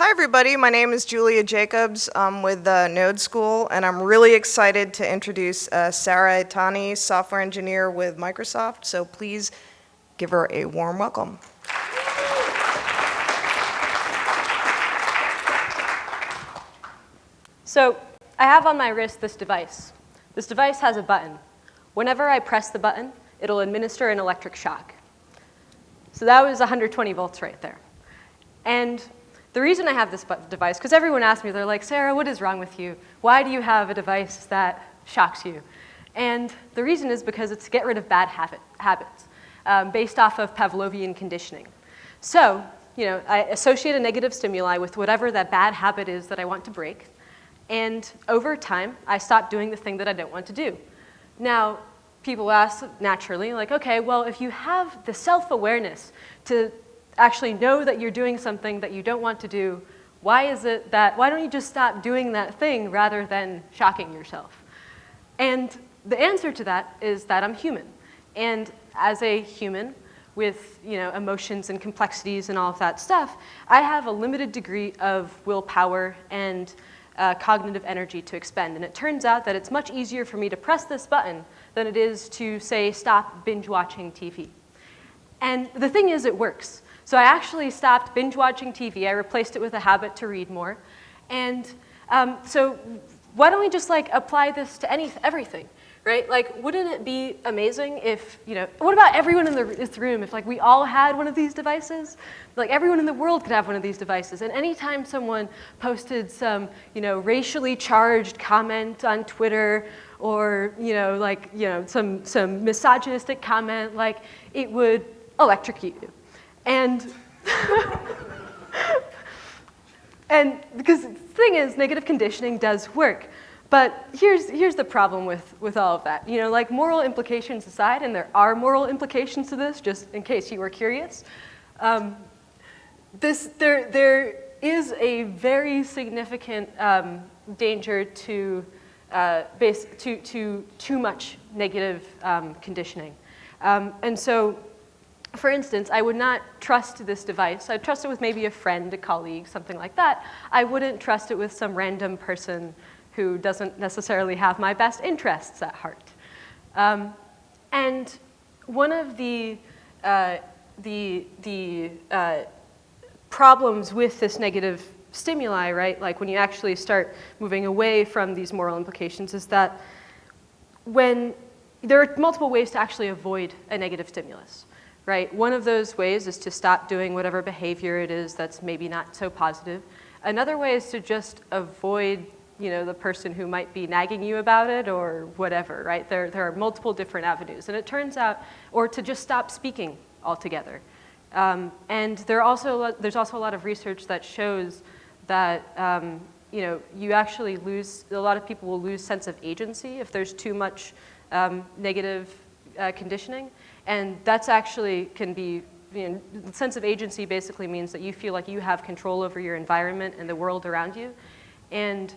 Hi everybody, my name is Julia Jacobs. I'm with Node School, and I'm really excited to introduce Sara Itani, software engineer with Microsoft, so please give her a warm welcome. So I have on my wrist this device. This device has a button. Whenever I press the button, it'll administer an electric shock. So that was 120 volts right there. And the reason I have this device, because everyone asks me, they're like, Sarah, what is wrong with you? Why do you have a device that shocks you? And the reason is because it's to get rid of bad habits based off of Pavlovian conditioning. So, I associate a negative stimuli with whatever that bad habit is that I want to break. And over time, I stop doing the thing that I don't want to do. Now, people ask naturally, like, okay, well, if you have the self-awareness to actually know that you're doing something that you don't want to do, why don't you just stop doing that thing rather than shocking yourself? And the answer to that is that I'm human. And as a human with emotions and complexities and all of that stuff, I have a limited degree of willpower and cognitive energy to expend. And it turns out that it's much easier for me to press this button than it is to say, stop binge watching TV. And the thing is, it works. So I actually stopped binge watching TV. I replaced it with a habit to read more. And so why don't we just apply this to everything, right? Wouldn't it be amazing if, what about everyone in this room if we all had one of these devices? Everyone in the world could have one of these devices. And anytime someone posted some, racially charged comment on Twitter or, some misogynistic comment, it would electrocute you. And because the thing is, negative conditioning does work. But here's the problem with all of that. Moral implications aside, and there are moral implications to this, just in case you were curious, there is a very significant danger to too much negative conditioning. And so, for instance, I would not trust this device. I'd trust it with maybe a friend, a colleague, something like that. I wouldn't trust it with some random person who doesn't necessarily have my best interests at heart. And one of the problems with this negative stimuli, right, when you actually start moving away from these moral implications, is that when there are multiple ways to actually avoid a negative stimulus. Right? One of those ways is to stop doing whatever behavior it is that's maybe not so positive. Another way is to just avoid, the person who might be nagging you about it or whatever, right? There are multiple different avenues. And it turns out, or to just stop speaking altogether. And there's also a lot of research that shows that, you actually a lot of people will lose sense of agency if there's too much negative conditioning. And that's actually can be, the sense of agency basically means that you feel like you have control over your environment and the world around you. And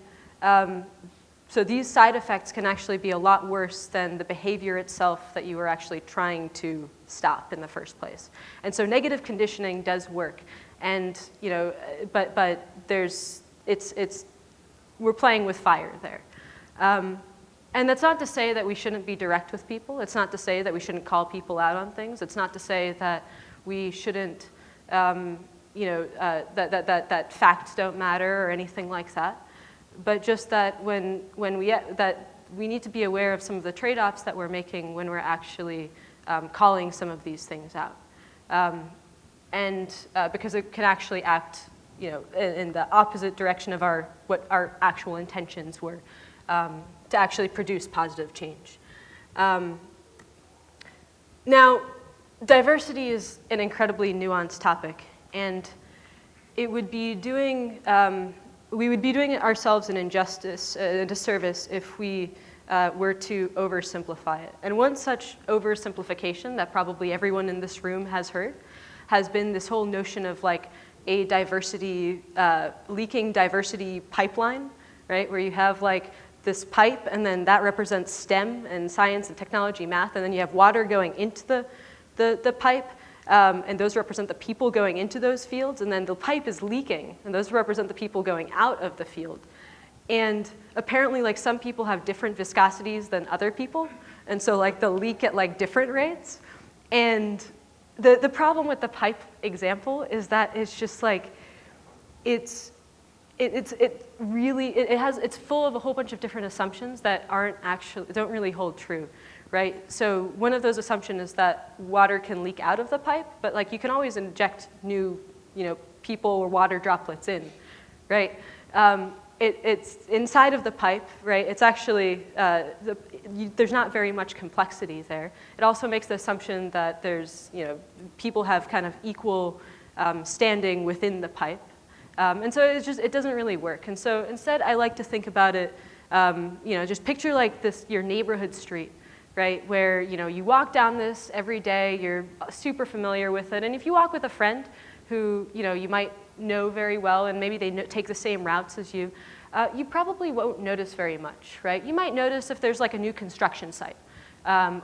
so these side effects can actually be a lot worse than the behavior itself that you were actually trying to stop in the first place. And so negative conditioning does work. And, but we're playing with fire there. And that's not to say that we shouldn't be direct with people. It's not to say that we shouldn't call people out on things. It's not to say that we shouldn't, that facts don't matter or anything like that. But just that that we need to be aware of some of the trade-offs that we're making when we're actually calling some of these things out. Because it can actually act, in the opposite direction of what our actual intentions were. To actually produce positive change. Now, diversity is an incredibly nuanced topic, and we would be doing ourselves an injustice, a disservice, if we were to oversimplify it. And one such oversimplification that probably everyone in this room has heard has been this whole notion of a diversity, leaking diversity pipeline, right, where you have this pipe, and then that represents STEM and science and technology, math, and then you have water going into the pipe, and those represent the people going into those fields, and then the pipe is leaking, and those represent the people going out of the field. And apparently, like, some people have different viscosities than other people, and so like they'll leak at like different rates. And the problem with the pipe example is that it's just like, it's full of a whole bunch of different assumptions that don't really hold true, right? So one of those assumptions is that water can leak out of the pipe, but like you can always inject new, people or water droplets in, right? It's inside of the pipe, right? It's actually, there's not very much complexity there. It also makes the assumption that there's, people have kind of equal standing within the pipe. And so it doesn't really work. And so instead, I like to think about it, just picture like your neighborhood street, right? Where, you walk down this every day, you're super familiar with it. And if you walk with a friend who, you might know very well, and maybe they take the same routes as you, you probably won't notice very much, right? You might notice if there's like a new construction site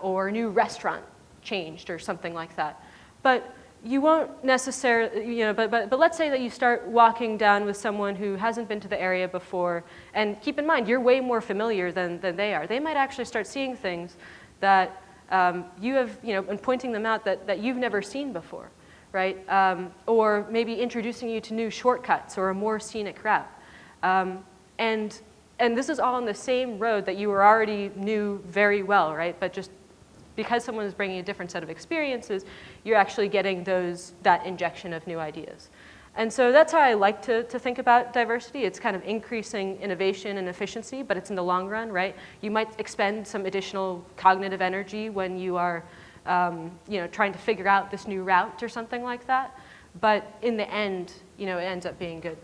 or a new restaurant changed or something like that. But you won't necessarily, but let's say that you start walking down with someone who hasn't been to the area before, and keep in mind, you're way more familiar than they are. They might actually start seeing things that you have, and pointing them out that you've never seen before. Right? Or maybe introducing you to new shortcuts or a more scenic route. And this is all on the same road that you already knew very well, right? But just because someone is bringing a different set of experiences, you're actually getting that injection of new ideas. And so that's how I like to think about diversity. It's kind of increasing innovation and efficiency, but it's in the long run, right? You might expend some additional cognitive energy when you are trying to figure out this new route or something like that. But in the end, it ends up being good.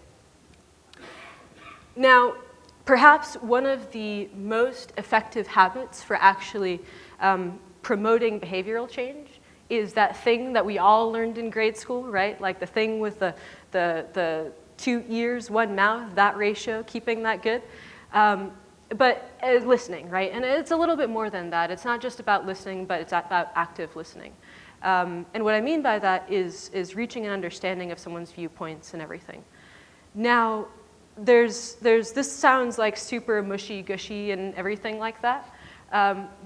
Now, perhaps one of the most effective habits for actually promoting behavioral change is that thing that we all learned in grade school, right? Like the thing with the 2 ears, 1 mouth, that ratio, keeping that good. But listening, right? And it's a little bit more than that. It's not just about listening, but it's about active listening. And what I mean by that is reaching an understanding of someone's viewpoints and everything. Now, this sounds like super mushy gushy and everything like that.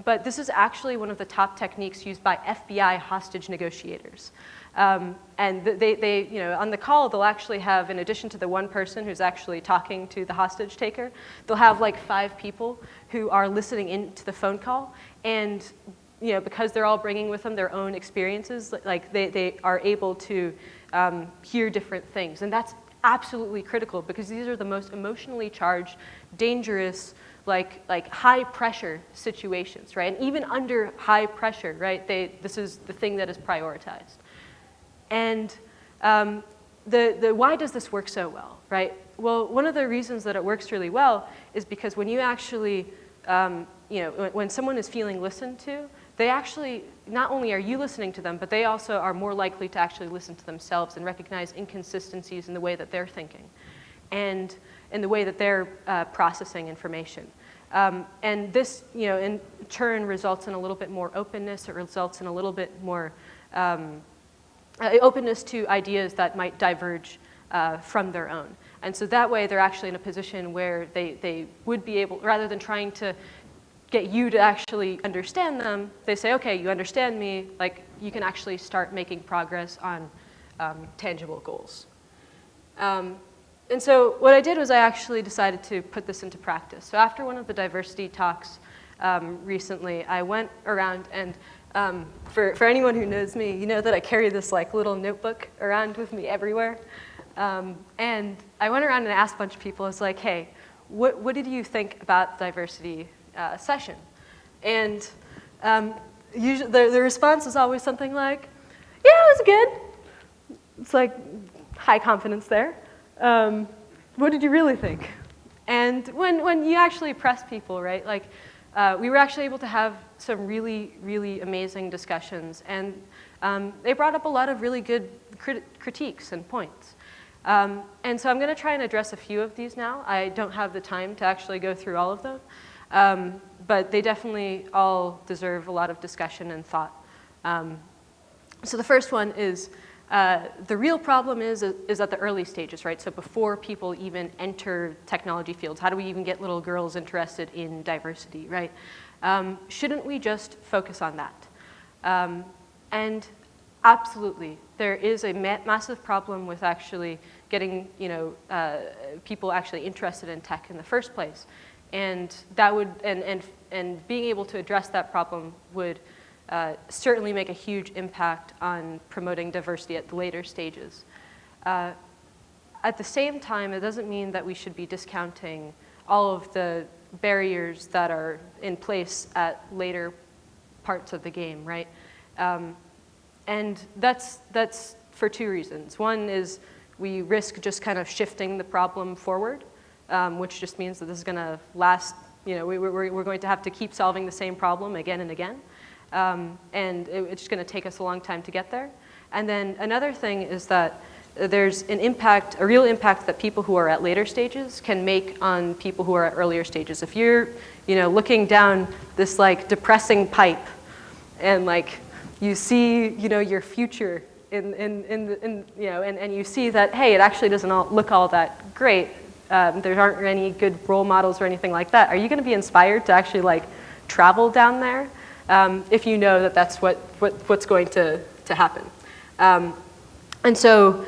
But this is actually one of the top techniques used by FBI hostage negotiators. And they, on the call, they'll actually have, in addition to the one person who's actually talking to the hostage taker, they'll have like 5 people who are listening into the phone call. And, because they're all bringing with them their own experiences, like they are able to hear different things. And that's absolutely critical because these are the most emotionally charged, dangerous, like high pressure situations, right? And even under high pressure, right, this is the thing that is prioritized. And why does this work so well, right? Well, one of the reasons that it works really well is because when you actually, when someone is feeling listened to, they actually, not only are you listening to them, but they also are more likely to actually listen to themselves and recognize inconsistencies in the way that they're thinking and in the way that they're processing information. And this, in turn results in a little bit more openness. It results in a little bit more openness to ideas that might diverge from their own. And so that way they're actually in a position where they would be able, rather than trying to get you to actually understand them, they say, okay, you understand me, like you can actually start making progress on tangible goals. And so what I did was I actually decided to put this into practice. So after one of the diversity talks recently, I went around and for anyone who knows me, you know that I carry this like little notebook around with me everywhere. And I went around and asked a bunch of people, I was like, hey, what did you think about the diversity session? And usually the response is always something like, yeah, it was good. It's like high confidence there. What did you really think? And when you actually press people, right, like we were actually able to have some really, really amazing discussions. And they brought up a lot of really good critiques and points. And so I'm going to try and address a few of these now. I don't have the time to actually go through all of them. But they definitely all deserve a lot of discussion and thought. So the first one is the real problem is at the early stages, right? So before people even enter technology fields, how do we even get little girls interested in diversity, right? Shouldn't we just focus on that? And absolutely, there is a massive problem with actually getting, people actually interested in tech in the first place, and that would and being able to address that problem would certainly make a huge impact on promoting diversity at the later stages. At the same time, it doesn't mean that we should be discounting all of the barriers that are in place at later parts of the game, right? And that's for two reasons. One is we risk just kind of shifting the problem forward, which just means that this is going to last, we're going to have to keep solving the same problem again and again. And it's just going to take us a long time to get there. And then another thing is that there's an impact, a real impact that people who are at later stages can make on people who are at earlier stages. If you're, looking down this like depressing pipe, and like you see, your future and you see that, hey, it actually doesn't look all that great. There aren't any good role models or anything like that. Are you going to be inspired to actually like travel down there? If you know that that's what's going to happen. And so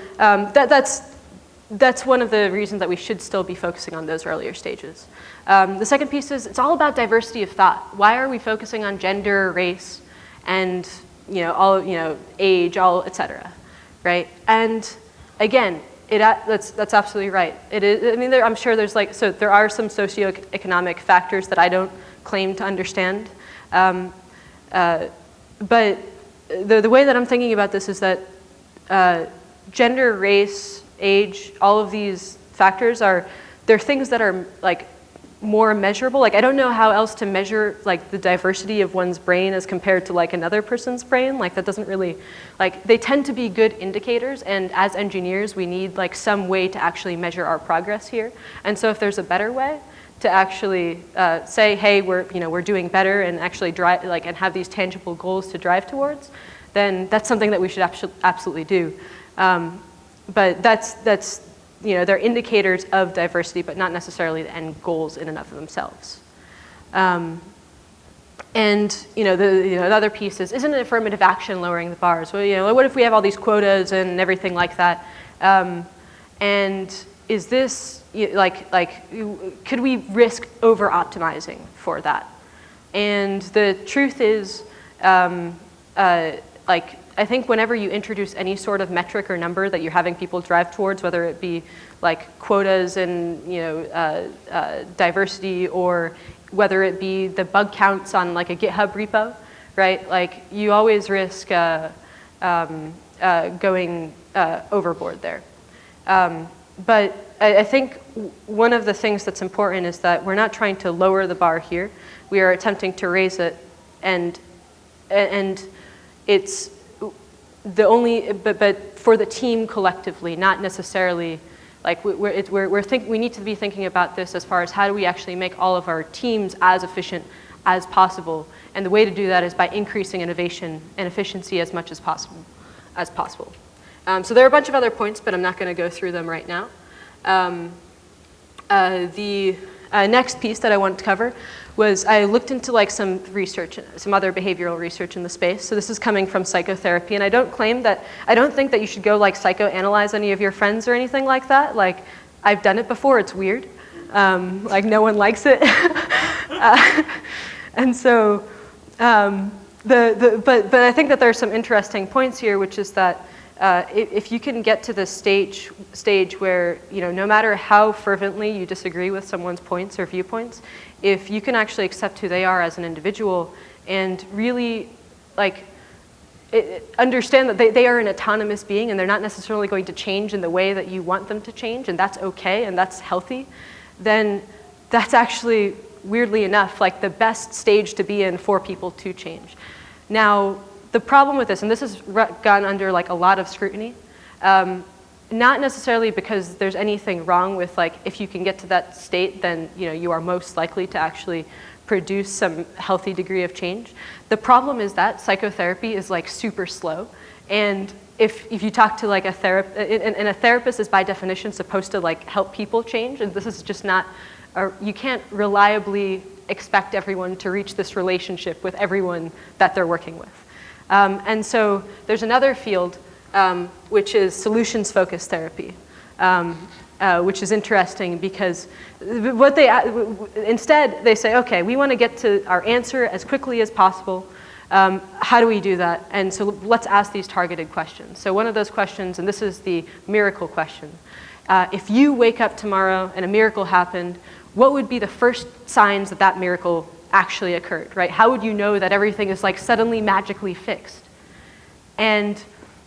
that's one of the reasons that we should still be focusing on those earlier stages. The second piece is it's all about diversity of thought. Why are we focusing on gender, race, and age, et cetera, right? And again, that's absolutely right. It is. I mean, I'm sure there are some socioeconomic factors that I don't claim to understand. But the way that I'm thinking about this is that gender, race, age, all of these factors they're things that are like more measurable. Like I don't know how else to measure like the diversity of one's brain as compared to like another person's brain. Like that doesn't really, like they tend to be good indicators, and as engineers we need like some way to actually measure our progress here. And so if there's a better way to actually say, hey, we're doing better, and actually drive and have these tangible goals to drive towards, then that's something that we should absolutely do. But they're indicators of diversity, but not necessarily the end goals in and of themselves. And the other piece is, isn't affirmative action lowering the bars? Well, what if we have all these quotas and everything like that? And is this could we risk over optimizing for that? And the truth is, I think whenever you introduce any sort of metric or number that you're having people drive towards, whether it be like quotas and diversity, or whether it be the bug counts on like a GitHub repo, right? Like you always risk going overboard there. But I think one of the things that's important is that we're not trying to lower the bar here. We are attempting to raise it, and it's but for the team collectively, not necessarily like we need to be thinking about this as far as how do we actually make all of our teams as efficient as possible, and the way to do that is by increasing innovation and efficiency as much as possible. So there are a bunch of other points, but I'm not going to go through them right now. The next piece that I wanted to cover was I looked into like some research, some other behavioral research in the space. So this is coming from Psychotherapy, and I don't think that you should go like psychoanalyze any of your friends or anything like that. Like I've done it before, it's weird. Like no one likes it. And so, but I think that there are some interesting points here, which is that if you can get to the stage where, no matter how fervently you disagree with someone's points or viewpoints, if you can actually accept who they are as an individual and really understand that they are an autonomous being and they're not necessarily going to change in the way that you want them to change, and that's okay and that's healthy, then that's actually, weirdly enough, like the best stage to be in for people to change. Now, the problem with this, and this has gone under like a lot of scrutiny, not necessarily because there's anything wrong with like if you can get to that state, then you are most likely to actually produce some healthy degree of change. The problem is that psychotherapy is like super slow, And if you talk to like a therapist, and a therapist is by definition supposed to like help people change, and this is just not, you can't reliably expect everyone to reach this relationship with everyone that they're working with. And so there's another field, which is solutions-focused therapy, which is interesting because instead they say, okay, we want to get to our answer as quickly as possible. How do we do that? And so let's ask these targeted questions. So one of those questions, and this is the miracle question. If you wake up tomorrow and a miracle happened, what would be the first signs that that miracle actually occurred, right? How would you know that everything is like suddenly magically fixed? And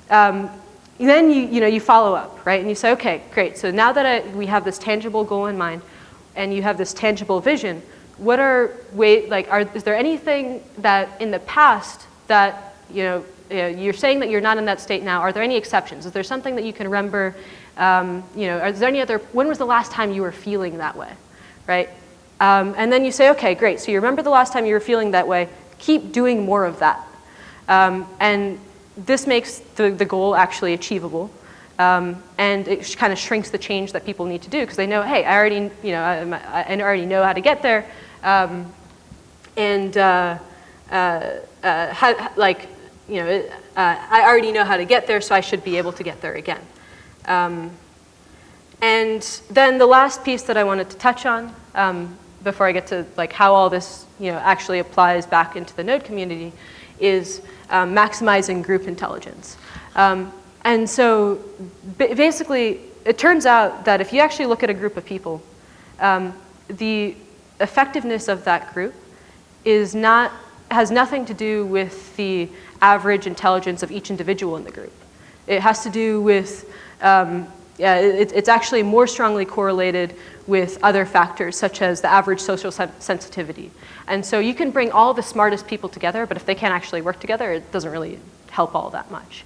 then you follow up, right? And you say, okay, great. So now that we have this tangible goal in mind, and you have this tangible vision, what are is there anything that in the past that you're saying that you're not in that state now? Are there any exceptions? Is there something that you can remember? Is there any other? When was the last time you were feeling that way, right? And then you say, okay, great. So you remember the last time you were feeling that way. Keep doing more of that, and this makes the goal actually achievable, and it kind of shrinks the change that people need to do because they know, hey, I already know how to get there, I already know how to get there, so I should be able to get there again. And then the last piece that I wanted to touch on before I get to like how all this actually applies back into the Node community is maximizing group intelligence. And so basically, it turns out that if you actually look at a group of people, the effectiveness of that group has nothing to do with the average intelligence of each individual in the group. It has to do with, it's actually more strongly correlated with other factors, such as the average social sensitivity. And so you can bring all the smartest people together, but if they can't actually work together, it doesn't really help all that much.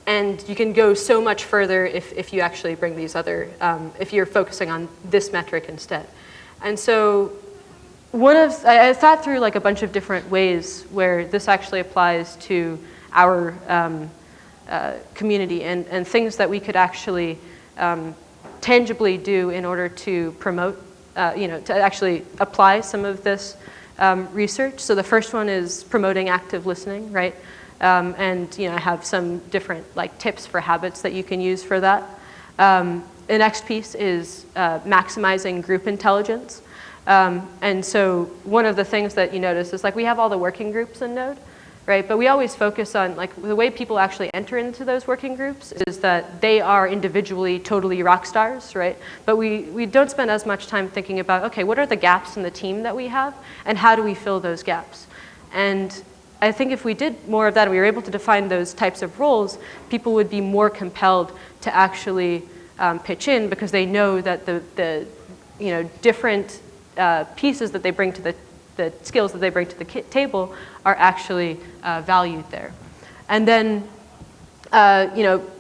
And you can go so much further if you actually bring these other, if you're focusing on this metric instead. And so I thought through like a bunch of different ways where this actually applies to our community and things that we could actually tangibly do in order to promote, to actually apply some of this research. So the first one is promoting active listening, right? And I have some different like tips for habits that you can use for that. The next piece is maximizing group intelligence. And so one of the things that you notice is like we have all the working groups in Node, right? But we always focus on like the way people actually enter into those working groups is that they are individually totally rock stars, right? But we don't spend as much time thinking about, okay, what are the gaps in the team that we have and how do we fill those gaps? And I think if we did more of that and we were able to define those types of roles, people would be more compelled to actually pitch in because they know that the different pieces that they bring to the skills that they bring to the table are actually valued there. And then,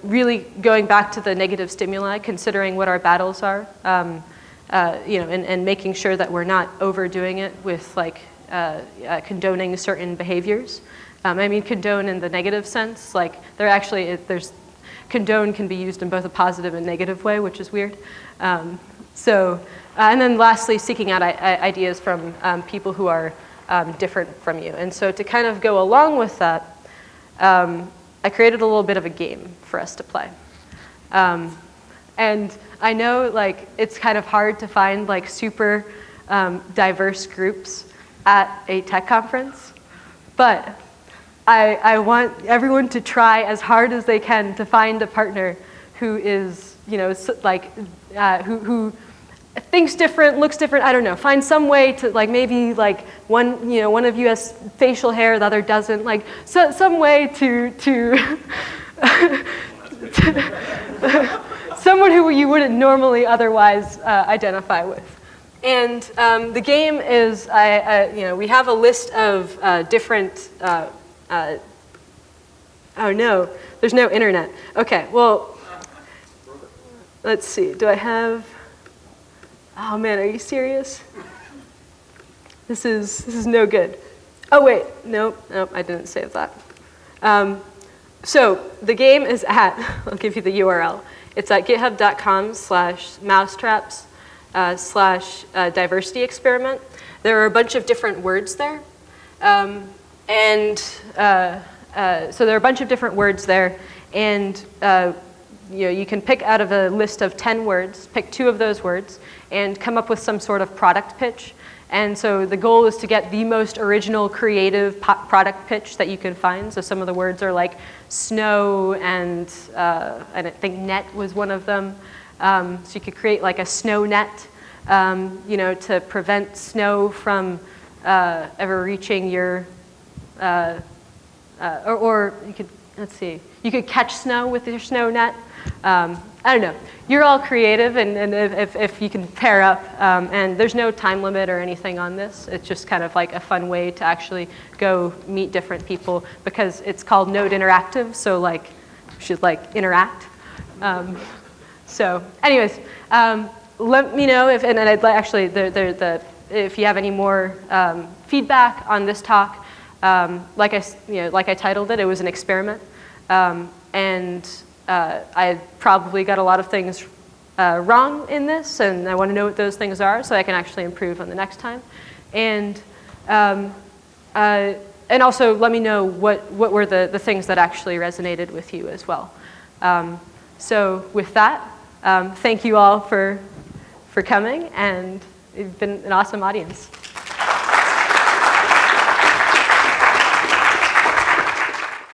really going back to the negative stimuli, considering what our battles are, and making sure that we're not overdoing it with like condoning certain behaviors. I mean, condone in the negative sense, like condone can be used in both a positive and negative way, which is weird. And then lastly, seeking out ideas from people who are different from you. And so to kind of go along with that, I created a little bit of a game for us to play. And I know like it's kind of hard to find like super diverse groups at a tech conference, but I want everyone to try as hard as they can to find a partner who is, who thinks different, looks different, I don't know. Find some way to like maybe like one of you has facial hair, the other doesn't. Like some way to someone who you wouldn't normally otherwise identify with. And the game is, we have a list of different. Oh no, there's no internet. Okay, well, let's see. Do I have? Oh man, are you serious? This is no good. Oh wait, nope, I didn't save that. So the game is at, I'll give you the URL. It's at github.com/mousetraps/diversity experiment. There are a bunch of different words there. So there are a bunch of different words there, and you can pick out of a list of 10 words, pick 2 of those words, and come up with some sort of product pitch. And so the goal is to get the most original, creative product pitch that you can find. So some of the words are like snow, and I think net was one of them. So you could create like a snow net, to prevent snow from ever reaching your, or you could, let's see, you could catch snow with your snow net. I don't know. You're all creative, and if you can pair up, and there's no time limit or anything on this. It's just kind of like a fun way to actually go meet different people, because it's called Node Interactive, so like, you should like interact. So anyways, let me know if, and I'd like actually, if you have any more feedback on this talk. Like I titled it, it was an experiment, I probably got a lot of things wrong in this, and I want to know what those things are so I can actually improve on the next time. And also let me know what were the things that actually resonated with you as well. So with that, thank you all for coming, and you've been an awesome audience.